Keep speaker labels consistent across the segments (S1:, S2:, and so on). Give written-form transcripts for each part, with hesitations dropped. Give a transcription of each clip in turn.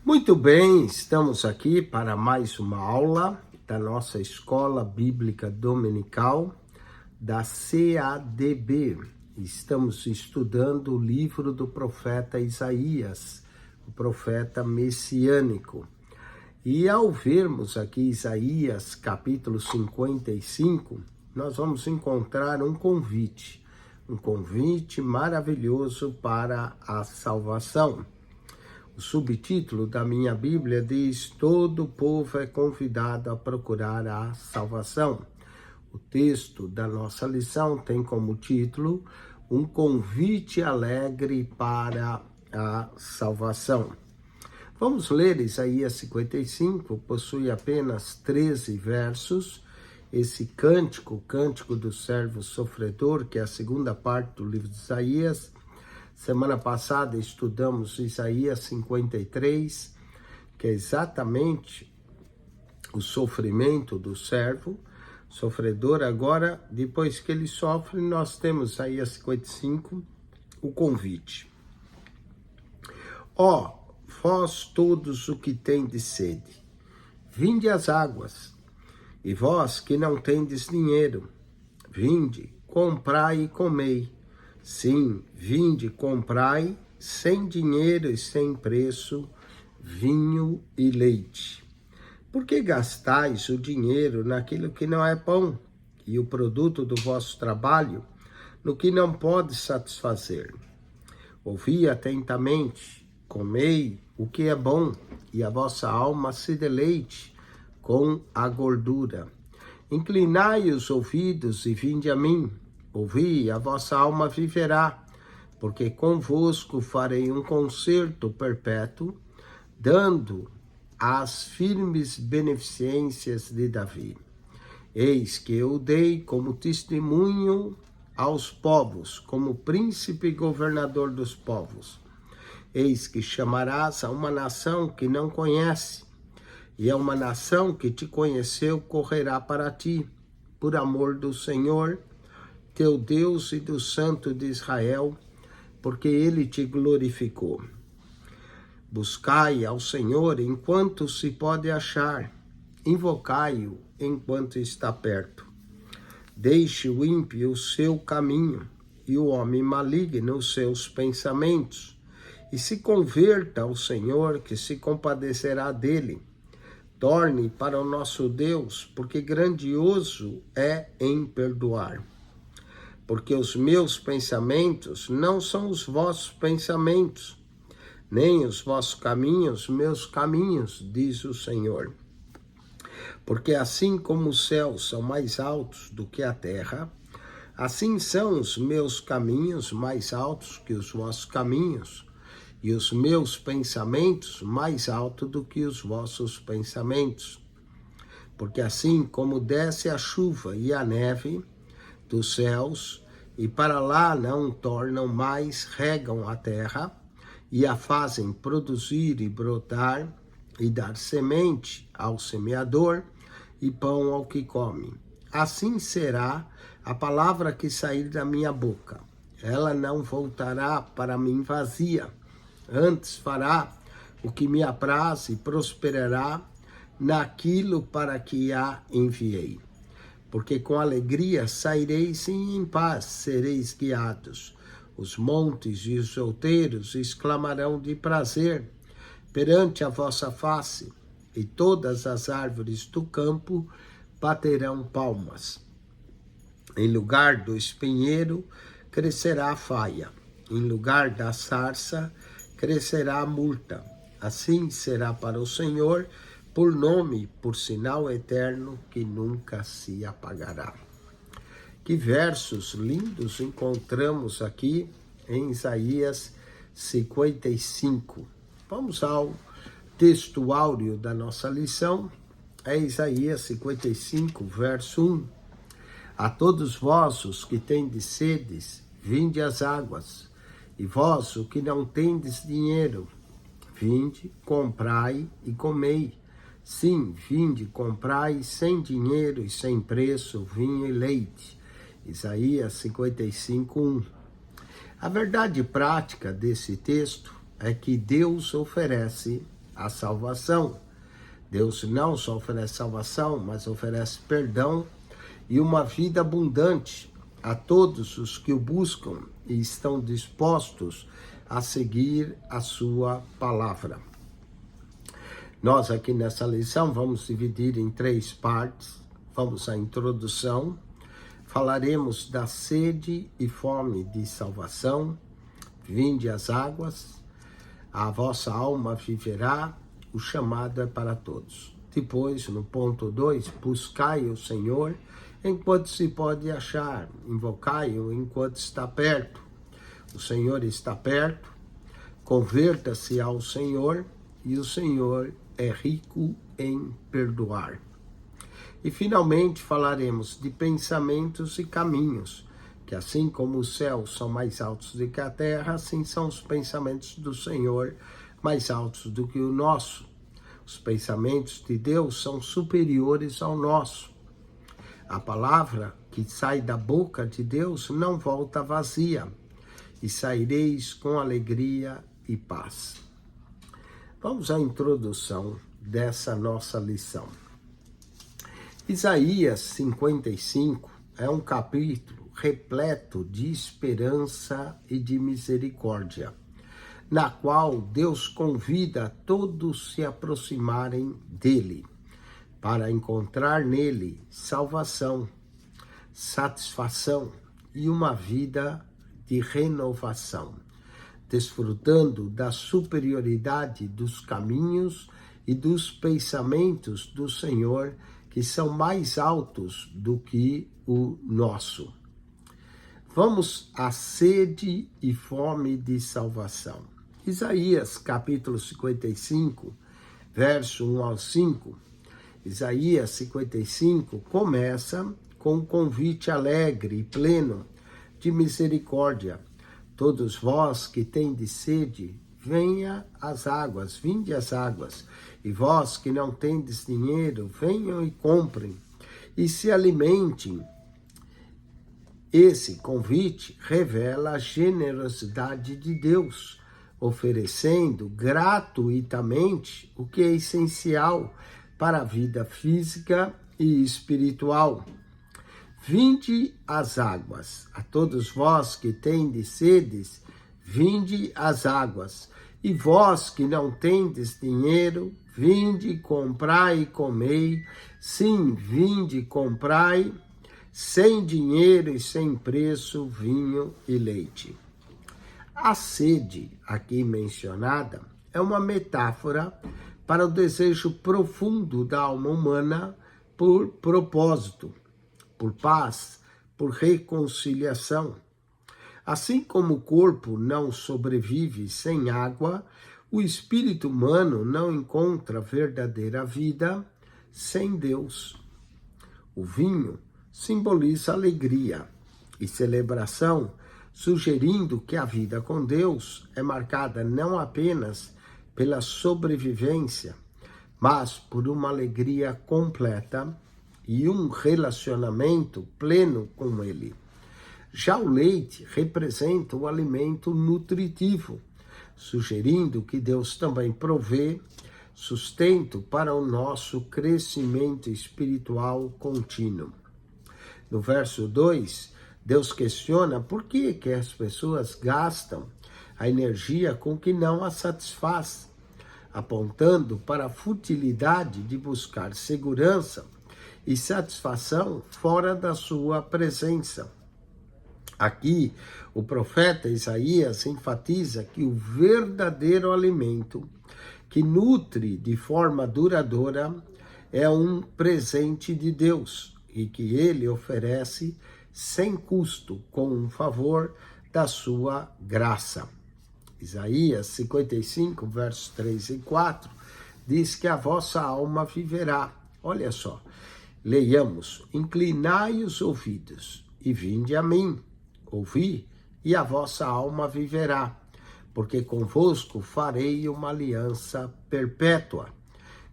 S1: Muito bem, estamos aqui para mais uma aula da nossa Escola Bíblica Dominical da CADB. Estamos estudando o livro do profeta Isaías, o profeta messiânico. E ao vermos aqui Isaías capítulo 55, nós vamos encontrar um convite maravilhoso para a salvação. O subtítulo da minha Bíblia diz: todo o povo é convidado a procurar a salvação. O texto da nossa lição tem como título: um convite alegre para a salvação. Vamos ler Isaías 55, possui apenas 13 versos. Esse cântico, o cântico do servo sofredor, que é a segunda parte do livro de Isaías. Semana passada estudamos Isaías 53, que é exatamente o sofrimento do servo sofredor. Agora, depois que ele sofre, nós temos Isaías 55, o convite. Ó, vós todos o que tendes sede, vinde às águas, e vós que não tendes dinheiro, vinde, comprai e comei. Sim, vinde, comprai, sem dinheiro e sem preço, vinho e leite. Por que gastais o dinheiro naquilo que não é pão, e o produto do vosso trabalho no que não pode satisfazer? Ouvi atentamente, comei o que é bom, e a vossa alma se deleite com a gordura. Inclinai os ouvidos e vinde a mim. Ouvi, a vossa alma viverá, porque convosco farei um concerto perpétuo, dando as firmes beneficências de Davi. Eis que eu dei como testemunho aos povos, como príncipe e governador dos povos. Eis que chamarás a uma nação que não conhece, e a uma nação que te conheceu correrá para ti, por amor do Senhor, teu Deus e do Santo de Israel, porque ele te glorificou. Buscai ao Senhor enquanto se pode achar, invocai-o enquanto está perto. Deixe o ímpio o seu caminho, e o homem maligno os seus pensamentos, e se converta ao Senhor, que se compadecerá dele. Torne para o nosso Deus, porque grandioso é em perdoar. Porque os meus pensamentos não são os vossos pensamentos, nem os vossos caminhos, meus caminhos, diz o Senhor. Porque assim como os céus são mais altos do que a terra, assim são os meus caminhos mais altos que os vossos caminhos, e os meus pensamentos mais altos do que os vossos pensamentos. Porque assim como desce a chuva e a neve dos céus, e para lá não tornam mais, regam a terra, e a fazem produzir e brotar, e dar semente ao semeador, e pão ao que come. Assim será a palavra que sair da minha boca. Ela não voltará para mim vazia, antes fará o que me apraz e prosperará naquilo para que a enviei. Porque com alegria saireis e em paz sereis guiados. Os montes e os outeiros exclamarão de prazer perante a vossa face, e todas as árvores do campo baterão palmas. Em lugar do espinheiro crescerá a faia, em lugar da sarça crescerá a murta. Assim será para o Senhor por nome, por sinal eterno que nunca se apagará. Que versos lindos encontramos aqui em Isaías 55. Vamos ao texto áureo da nossa lição, é Isaías 55, verso 1. A todos vós os que tendes sedes, vinde às águas, e vós o que não tendes dinheiro, vinde, comprai e comei. Sim, vinde, comprai sem dinheiro e sem preço vinho e leite. Isaías 55, 1. A verdade prática desse texto é que Deus oferece a salvação. Deus não só oferece salvação, mas oferece perdão e uma vida abundante a todos os que o buscam e estão dispostos a seguir a sua palavra. Nós aqui nessa lição vamos dividir em 3 partes. Vamos à introdução, falaremos da sede e fome de salvação, vinde às águas, a vossa alma viverá, o chamado é para todos. Depois, no ponto 2, buscai o Senhor enquanto se pode achar, invocai-o enquanto está perto. O Senhor está perto, converta-se ao Senhor e o Senhor é rico em perdoar. E finalmente falaremos de pensamentos e caminhos, que assim como os céus são mais altos do que a terra, assim são os pensamentos do Senhor mais altos do que o nosso. Os pensamentos de Deus são superiores ao nosso. A palavra que sai da boca de Deus não volta vazia, e saireis com alegria e paz. Vamos à introdução dessa nossa lição. Isaías 55 é um capítulo repleto de esperança e de misericórdia, na qual Deus convida a todos se aproximarem dele, para encontrar nele salvação, satisfação e uma vida de renovação, desfrutando da superioridade dos caminhos e dos pensamentos do Senhor, que são mais altos do que o nosso. Vamos à sede e fome de salvação. Isaías capítulo 55, verso 1 ao 5. Isaías 55 começa com um convite alegre e pleno de misericórdia. Todos vós que tendes sede, venha às águas, vinde às águas. E vós que não tendes dinheiro, venham e comprem e se alimentem. Esse convite revela a generosidade de Deus, oferecendo gratuitamente o que é essencial para a vida física e espiritual. Vinde às águas, a todos vós que tendes sedes, vinde às águas. E vós que não tendes dinheiro, vinde, comprai e comei. Sim, vinde, comprai, sem dinheiro e sem preço, vinho e leite. A sede aqui mencionada é uma metáfora para o desejo profundo da alma humana por propósito, por paz, por reconciliação. Assim como o corpo não sobrevive sem água, o espírito humano não encontra verdadeira vida sem Deus. O vinho simboliza alegria e celebração, sugerindo que a vida com Deus é marcada não apenas pela sobrevivência, mas por uma alegria completa e um relacionamento pleno com Ele. Já o leite representa o alimento nutritivo, sugerindo que Deus também provê sustento para o nosso crescimento espiritual contínuo. No verso 2, Deus questiona por que as pessoas gastam a energia com que não a satisfaz, apontando para a futilidade de buscar segurança e satisfação fora da sua presença. Aqui, o profeta Isaías enfatiza que o verdadeiro alimento que nutre de forma duradoura é um presente de Deus e que ele oferece sem custo, com um favor da sua graça. Isaías 55, versos 3 e 4, diz que a vossa alma viverá. Olha só, leiamos: inclinai os ouvidos e vinde a mim, ouvi, e a vossa alma viverá, porque convosco farei uma aliança perpétua,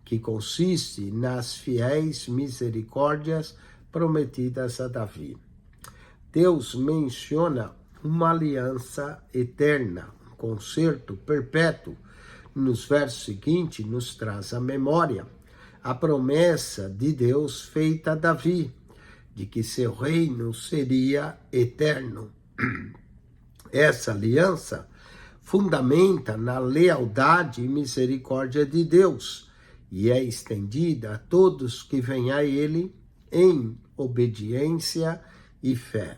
S1: que consiste nas fiéis misericórdias prometidas a Davi. Deus menciona uma aliança eterna, um concerto perpétuo, nos versos seguintes, nos traz à memória a promessa de Deus feita a Davi, de que seu reino seria eterno. Essa aliança fundamenta na lealdade e misericórdia de Deus e é estendida a todos que vêm a Ele em obediência e fé.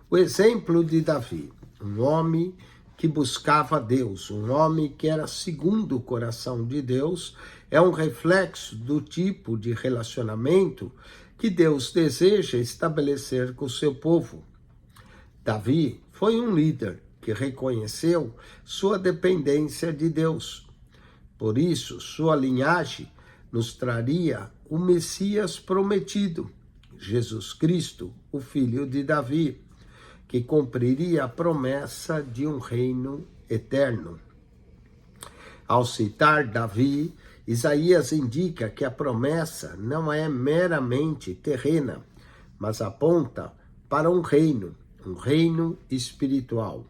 S1: O exemplo de Davi, um homem que buscava Deus, um homem que era segundo o coração de Deus, é um reflexo do tipo de relacionamento que Deus deseja estabelecer com o seu povo. Davi foi um líder que reconheceu sua dependência de Deus. Por isso, sua linhagem nos traria o Messias prometido, Jesus Cristo, o filho de Davi, que cumpriria a promessa de um reino eterno. Ao citar Davi, Isaías indica que a promessa não é meramente terrena, mas aponta para um reino espiritual,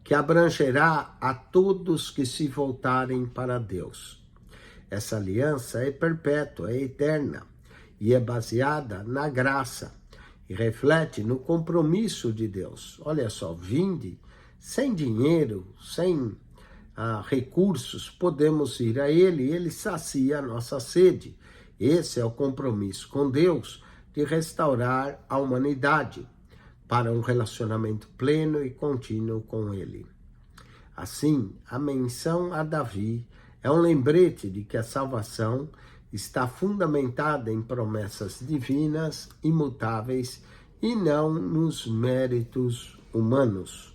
S1: que abrangerá a todos que se voltarem para Deus. Essa aliança é perpétua, é eterna e é baseada na graça e reflete no compromisso de Deus. Olha só, vinde, sem dinheiro, sem recursos, podemos ir a Ele e Ele sacia a nossa sede. Esse é o compromisso com Deus de restaurar a humanidade para um relacionamento pleno e contínuo com Ele. Assim, a menção a Davi é um lembrete de que a salvação está fundamentada em promessas divinas, imutáveis e não nos méritos humanos.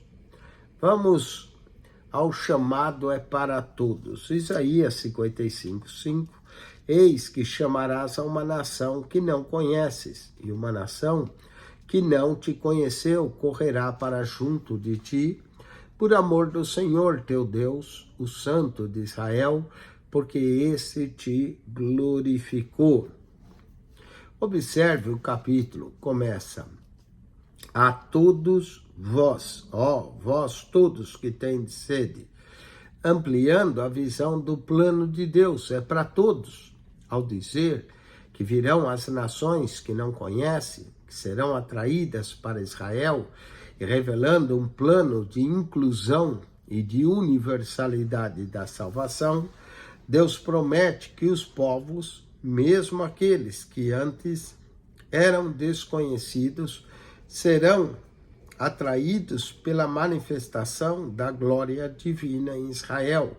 S1: Vamos ao chamado é para todos. Isaías 55:5. Eis que chamarás a uma nação que não conheces, e uma nação que não te conheceu correrá para junto de ti, por amor do Senhor teu Deus, o Santo de Israel, porque esse te glorificou. Observe o capítulo, começa: a todos vós, vós todos que tendes sede, ampliando a visão do plano de Deus, é para todos, ao dizer que virão as nações que não conhecem, que serão atraídas para Israel, e revelando um plano de inclusão e de universalidade da salvação. Deus promete que os povos, mesmo aqueles que antes eram desconhecidos, serão atraídos pela manifestação da glória divina em Israel.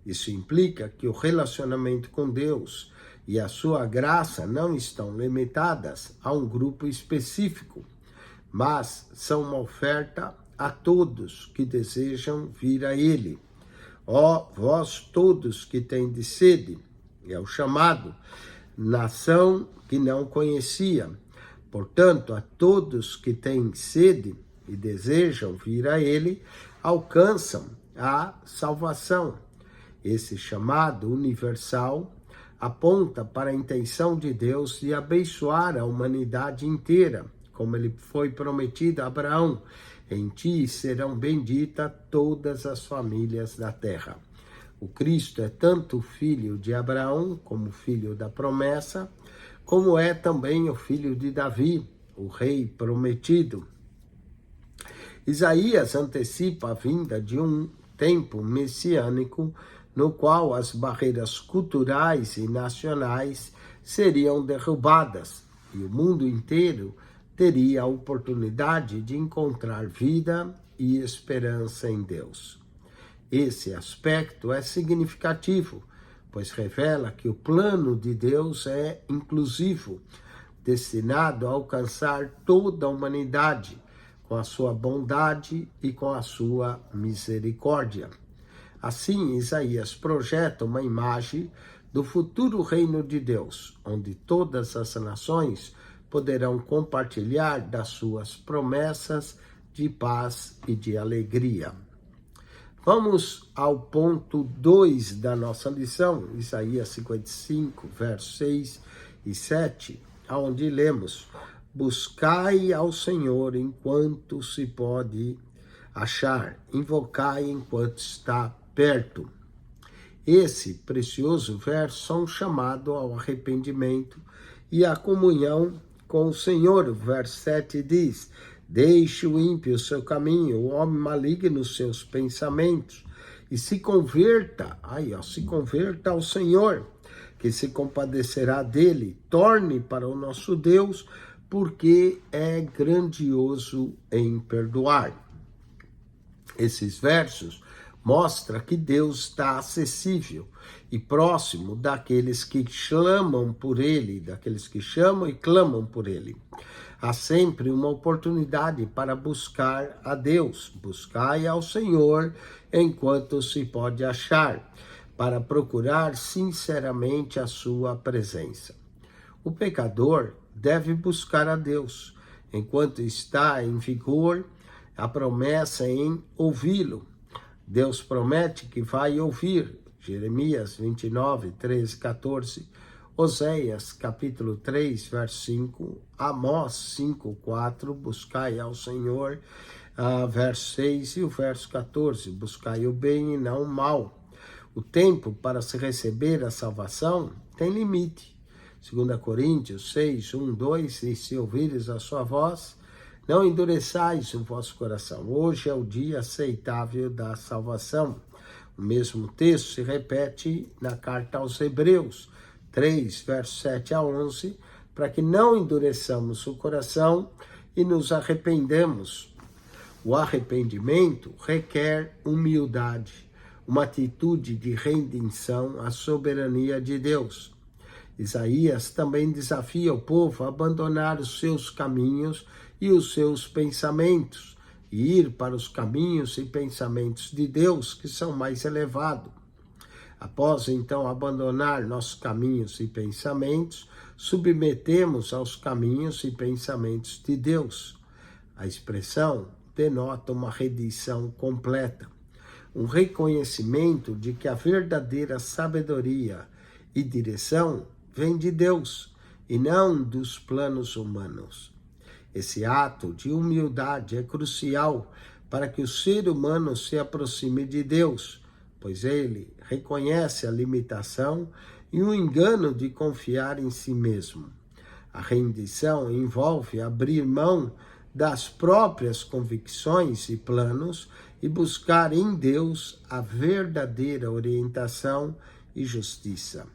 S1: Isso implica que o relacionamento com Deus e a sua graça não estão limitadas a um grupo específico, mas são uma oferta a todos que desejam vir a Ele. Vós todos que tendes sede, é o chamado, nação que não conhecia. Portanto, a todos que têm sede e desejam vir a Ele, alcançam a salvação. Esse chamado universal aponta para a intenção de Deus de abençoar a humanidade inteira, como ele foi prometido a Abraão: em ti serão benditas todas as famílias da terra. O Cristo é tanto filho de Abraão, como filho da promessa, como é também o filho de Davi, o rei prometido. Isaías antecipa a vinda de um tempo messiânico no qual as barreiras culturais e nacionais seriam derrubadas e o mundo inteiro teria a oportunidade de encontrar vida e esperança em Deus. Esse aspecto é significativo, pois revela que o plano de Deus é inclusivo, destinado a alcançar toda a humanidade, com a sua bondade e com a sua misericórdia. Assim, Isaías projeta uma imagem do futuro reino de Deus, onde todas as nações poderão compartilhar das suas promessas de paz e de alegria. Vamos ao ponto 2 da nossa lição, Isaías 55, versos 6 e 7, onde lemos: buscai ao Senhor enquanto se pode achar, invocai enquanto está perto. Esse precioso verso são um chamado ao arrependimento e à comunhão com o Senhor. O verso 7 diz: deixe o ímpio o seu caminho, o homem maligno os seus pensamentos, e se converta, se converta ao Senhor, que se compadecerá dele. Torne para o nosso Deus, porque é grandioso em perdoar. Esses versos mostram que Deus está acessível e próximo daqueles que clamam por Ele, daqueles que chamam e clamam por Ele. Há sempre uma oportunidade para buscar a Deus. Buscai ao Senhor enquanto se pode achar, para procurar sinceramente a sua presença. O pecador deve buscar a Deus enquanto está em vigor a promessa em ouvi-lo. Deus promete que vai ouvir. Jeremias 29, 13, 14. Oséias, capítulo 3, verso 5. Amós 5, 4. Buscai ao Senhor. Verso 6 e o verso 14. Buscai o bem e não o mal. O tempo para se receber a salvação tem limite. 2 Coríntios 6, 1, 2. E se ouvires a sua voz, não endureçais o vosso coração. Hoje é o dia aceitável da salvação. O mesmo texto se repete na carta aos Hebreus 3, versos 7 a 11, para que não endureçamos o coração e nos arrependamos. O arrependimento requer humildade, uma atitude de rendição à soberania de Deus. Isaías também desafia o povo a abandonar os seus caminhos e os seus pensamentos, e ir para os caminhos e pensamentos de Deus, que são mais elevados. Após, então, abandonar nossos caminhos e pensamentos, submetemos aos caminhos e pensamentos de Deus. A expressão denota uma rendição completa, um reconhecimento de que a verdadeira sabedoria e direção vem de Deus e não dos planos humanos. Esse ato de humildade é crucial para que o ser humano se aproxime de Deus, pois ele reconhece a limitação e o engano de confiar em si mesmo. A rendição envolve abrir mão das próprias convicções e planos e buscar em Deus a verdadeira orientação e justiça.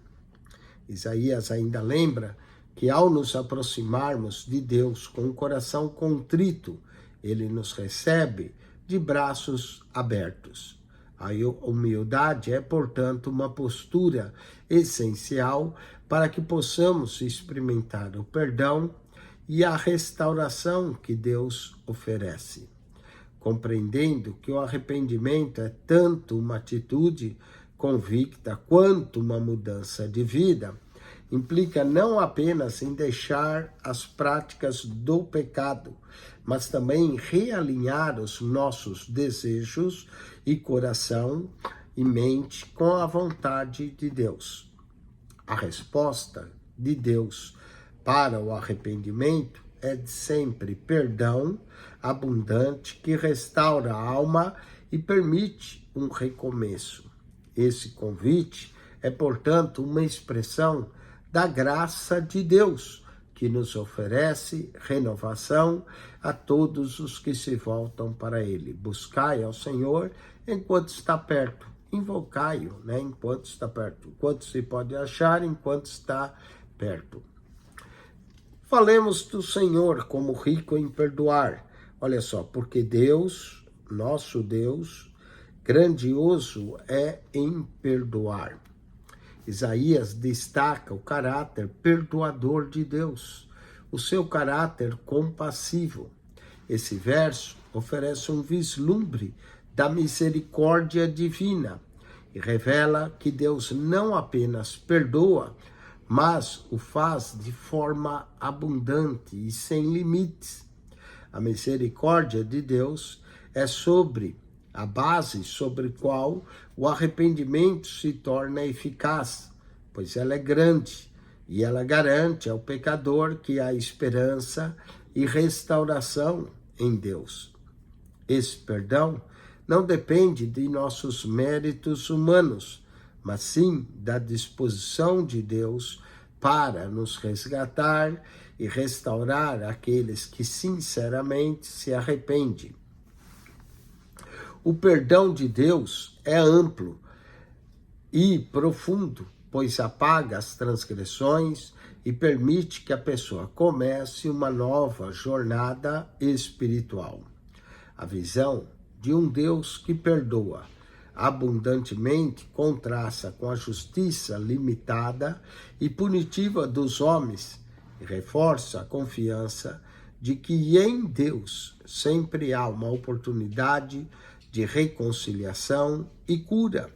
S1: Isaías ainda lembra que ao nos aproximarmos de Deus com o coração contrito, Ele nos recebe de braços abertos. A humildade é, portanto, uma postura essencial para que possamos experimentar o perdão e a restauração que Deus oferece. Compreendendo que o arrependimento é tanto uma atitude convicta quanto uma mudança de vida, implica não apenas em deixar as práticas do pecado, mas também em realinhar os nossos desejos e coração e mente com a vontade de Deus. A resposta de Deus para o arrependimento é sempre perdão abundante que restaura a alma e permite um recomeço. Esse convite é, portanto, uma expressão da graça de Deus, que nos oferece renovação a todos os que se voltam para Ele. Buscai ao Senhor enquanto está perto. Invocai-o, enquanto está perto. Enquanto se pode achar, enquanto está perto. Falemos do Senhor como rico em perdoar. Olha só, porque Deus, nosso Deus, grandioso é em perdoar. Isaías destaca o caráter perdoador de Deus, o seu caráter compassivo. Esse verso oferece um vislumbre da misericórdia divina e revela que Deus não apenas perdoa, mas o faz de forma abundante e sem limites. A misericórdia de Deus é a base sobre a qual o arrependimento se torna eficaz, pois ela é grande e ela garante ao pecador que há esperança e restauração em Deus. Esse perdão não depende de nossos méritos humanos, mas sim da disposição de Deus para nos resgatar e restaurar aqueles que sinceramente se arrependem. O perdão de Deus é amplo e profundo, pois apaga as transgressões e permite que a pessoa comece uma nova jornada espiritual. A visão de um Deus que perdoa abundantemente contrasta com a justiça limitada e punitiva dos homens e reforça a confiança de que em Deus sempre há uma oportunidade de reconciliação e cura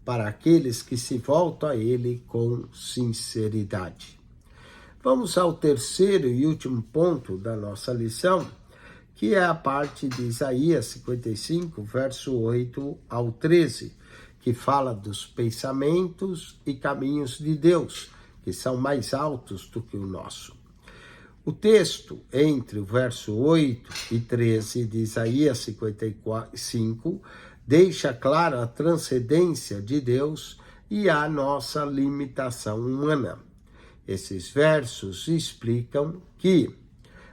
S1: para aqueles que se voltam a Ele com sinceridade. Vamos ao terceiro e último ponto da nossa lição, que é a parte de Isaías 55, verso 8 ao 13, que fala dos pensamentos e caminhos de Deus, que são mais altos do que o nosso. O texto entre o verso 8 e 13 de Isaías 55 deixa claro a transcendência de Deus e a nossa limitação humana. Esses versos explicam que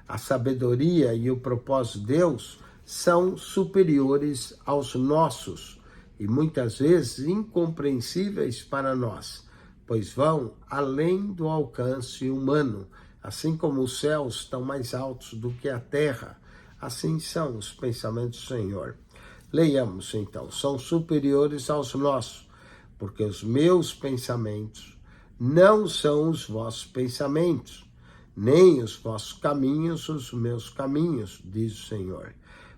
S1: a sabedoria e o propósito de Deus são superiores aos nossos e muitas vezes incompreensíveis para nós, pois vão além do alcance humano. Assim como os céus estão mais altos do que a terra, assim são os pensamentos do Senhor. Leiamos então, são superiores aos nossos, porque os meus pensamentos não são os vossos pensamentos, nem os vossos caminhos os meus caminhos, diz o Senhor.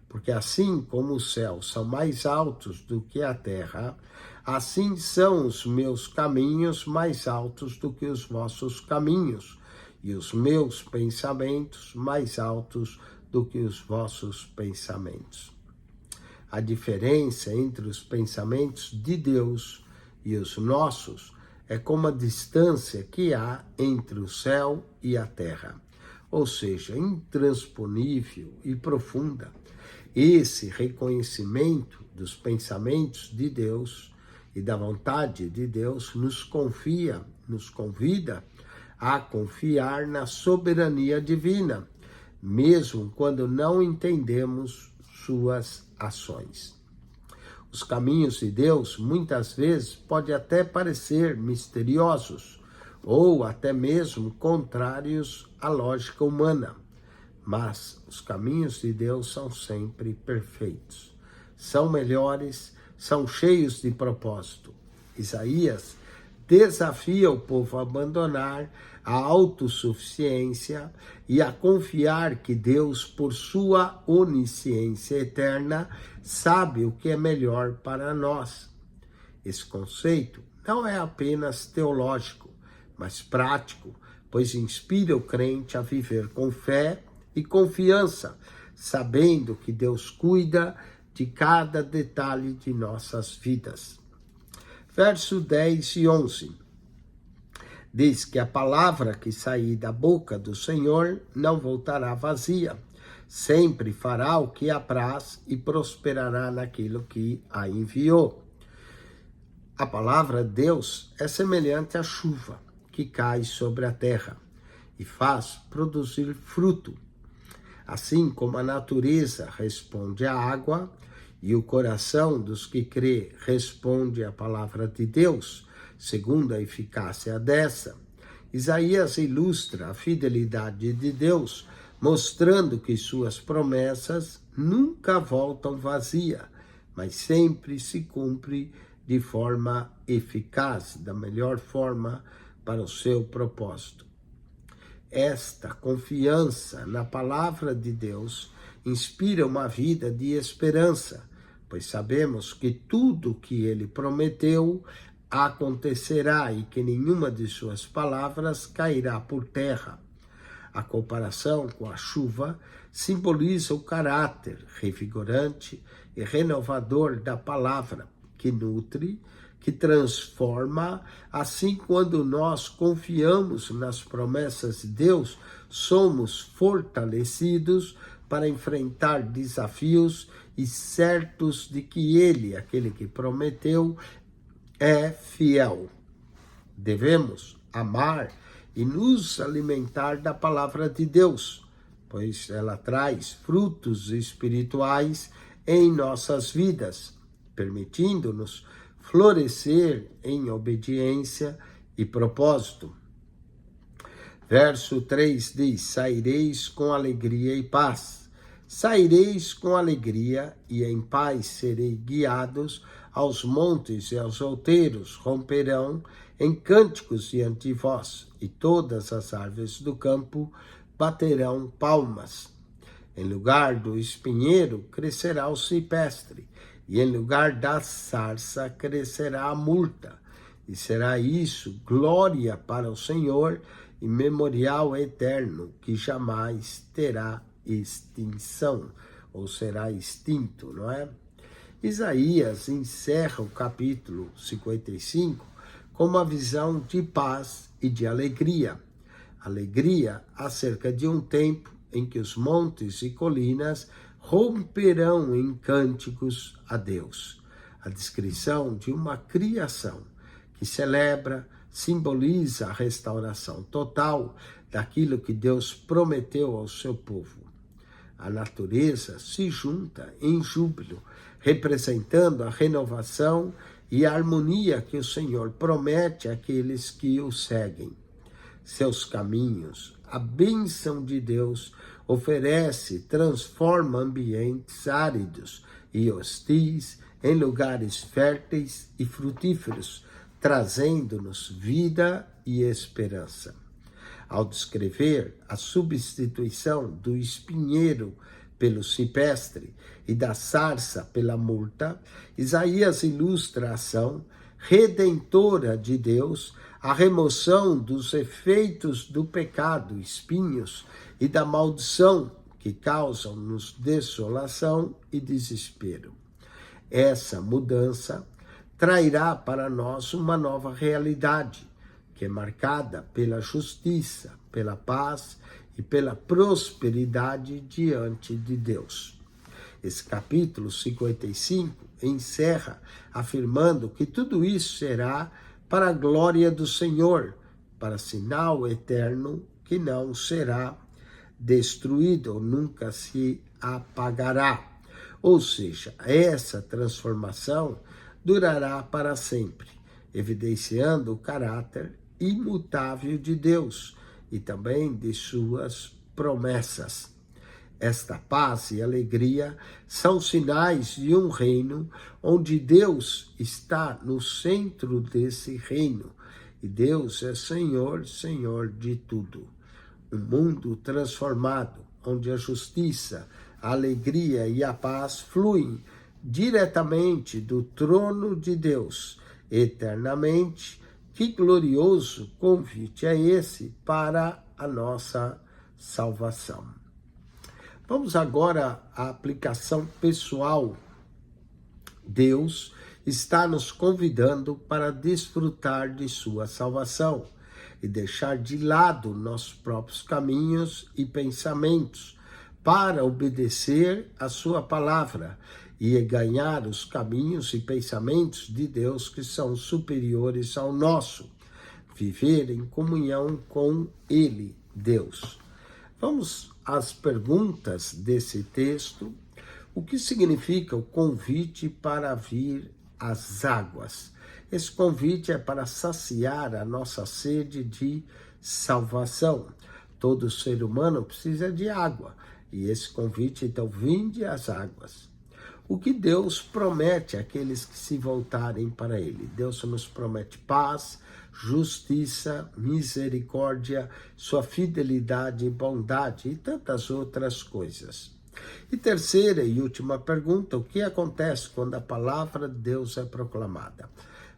S1: Porque assim como os céus são mais altos do que a terra, assim são os meus caminhos mais altos do que os vossos caminhos, e os meus pensamentos mais altos do que os vossos pensamentos. A diferença entre os pensamentos de Deus e os nossos é como a distância que há entre o céu e a terra, ou seja, intransponível e profunda. Esse reconhecimento dos pensamentos de Deus e da vontade de Deus nos convida a confiar na soberania divina, mesmo quando não entendemos suas ações. Os caminhos de Deus muitas vezes podem até parecer misteriosos ou até mesmo contrários à lógica humana, mas os caminhos de Deus são sempre perfeitos, são melhores, são cheios de propósito. Isaías desafia o povo a abandonar a autossuficiência e a confiar que Deus, por sua onisciência eterna, sabe o que é melhor para nós. Esse conceito não é apenas teológico, mas prático, pois inspira o crente a viver com fé e confiança, sabendo que Deus cuida de cada detalhe de nossas vidas. Verso 10 e 11, diz que a palavra que sair da boca do Senhor não voltará vazia, sempre fará o que apraz e prosperará naquilo que a enviou. A palavra de Deus é semelhante à chuva que cai sobre a terra e faz produzir fruto. Assim como a natureza responde à água, e o coração dos que crê responde à palavra de Deus, segundo a eficácia dessa. Isaías ilustra a fidelidade de Deus, mostrando que suas promessas nunca voltam vazia, mas sempre se cumpre de forma eficaz, da melhor forma para o seu propósito. Esta confiança na palavra de Deus inspira uma vida de esperança, pois sabemos que tudo o que ele prometeu acontecerá e que nenhuma de suas palavras cairá por terra. A comparação com a chuva simboliza o caráter revigorante e renovador da palavra, que nutre, que transforma. Assim, quando nós confiamos nas promessas de Deus, somos fortalecidos para enfrentar desafios e certos de que Ele, aquele que prometeu, é fiel. Devemos amar e nos alimentar da palavra de Deus, pois ela traz frutos espirituais em nossas vidas, permitindo-nos florescer em obediência e propósito. Verso 3 diz: saireis com alegria e paz. Saireis com alegria e em paz serei guiados aos montes e aos outeiros, romperão em cânticos diante de vós, e todas as árvores do campo baterão palmas. Em lugar do espinheiro crescerá o cipestre, e em lugar da sarça crescerá a murta, e será isso glória para o Senhor e memorial eterno, que jamais terá extinção, ou será extinto, não é? Isaías encerra o capítulo 55 com uma visão de paz e de alegria. Alegria acerca de um tempo em que os montes e colinas romperão em cânticos a Deus. A descrição de uma criação que celebra, simboliza a restauração total daquilo que Deus prometeu ao seu povo. A natureza se junta em júbilo, representando a renovação e a harmonia que o Senhor promete àqueles que o seguem. Seus caminhos, a bênção de Deus oferece, transforma ambientes áridos e hostis em lugares férteis e frutíferos, trazendo-nos vida e esperança. Ao descrever a substituição do espinheiro pelo cipestre e da sarça pela murta, Isaías ilustra a ação redentora de Deus, a remoção dos efeitos do pecado, espinhos, e da maldição que causam-nos desolação e desespero. Essa mudança trairá para nós uma nova realidade, que é marcada pela justiça, pela paz e pela prosperidade diante de Deus. Esse capítulo 55 encerra afirmando que tudo isso será para a glória do Senhor, para sinal eterno que não será destruído ou nunca se apagará. Ou seja, essa transformação durará para sempre, evidenciando o caráter imutável de Deus e também de suas promessas. Esta paz e alegria são sinais de um reino onde Deus está no centro desse reino, e Deus é Senhor, Senhor de tudo. Um mundo transformado, onde a justiça, a alegria e a paz fluem diretamente do trono de Deus, eternamente. Que glorioso convite é esse para a nossa salvação. Vamos agora à aplicação pessoal. Deus está nos convidando para desfrutar de sua salvação e deixar de lado nossos próprios caminhos e pensamentos para obedecer a sua palavra e ganhar os caminhos e pensamentos de Deus que são superiores ao nosso. Viver em comunhão com Ele, Deus. Vamos às perguntas desse texto. O que significa o convite para vir às águas? Esse convite é para saciar a nossa sede de salvação. Todo ser humano precisa de água. E esse convite, então, vinde às águas. O que Deus promete àqueles que se voltarem para Ele? Deus nos promete paz, justiça, misericórdia, sua fidelidade e bondade e tantas outras coisas. E terceira e última pergunta: o que acontece quando a palavra de Deus é proclamada?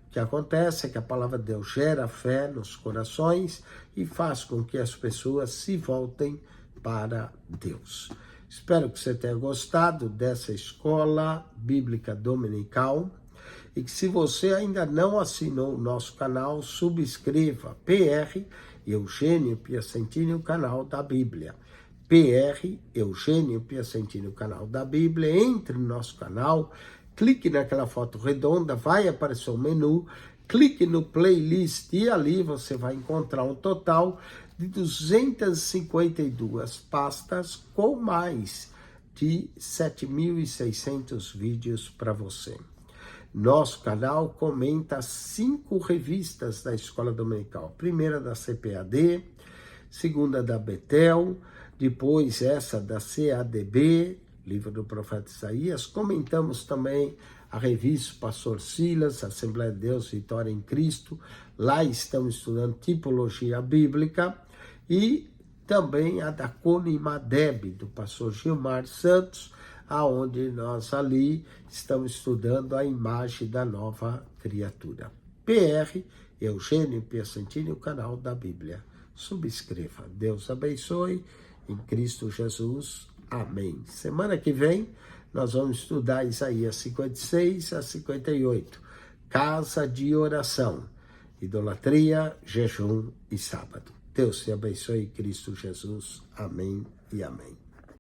S1: O que acontece é que a palavra de Deus gera fé nos corações e faz com que as pessoas se voltem para Deus. Espero que você tenha gostado dessa escola bíblica dominical e que, se você ainda não assinou o nosso canal, subscreva PR Eugênio Piacentini, o canal da Bíblia. PR Eugênio Piacentini, o canal da Bíblia. Entre no nosso canal, clique naquela foto redonda, vai aparecer um menu, clique no playlist e ali você vai encontrar um total de 252 pastas com mais de 7.600 vídeos para você. Nosso canal comenta 5 revistas da Escola Dominical. Primeira da CPAD, segunda da Betel, depois essa da CADB, livro do profeta Isaías. Comentamos também a revista Pastor Silas, Assembleia de Deus, Vitória em Cristo. Lá estamos estudando tipologia bíblica. E também a da Cone Madeb, do pastor Gilmar Santos, aonde nós ali estamos estudando a imagem da nova criatura. PR, Eugênio Piacentini, o canal da Bíblia. Subscreva. Deus abençoe. Em Cristo Jesus. Amém. Semana que vem, nós vamos estudar Isaías 56 a 58. Casa de oração. Idolatria, jejum e sábado. Deus te abençoe em Cristo Jesus. Amém e amém.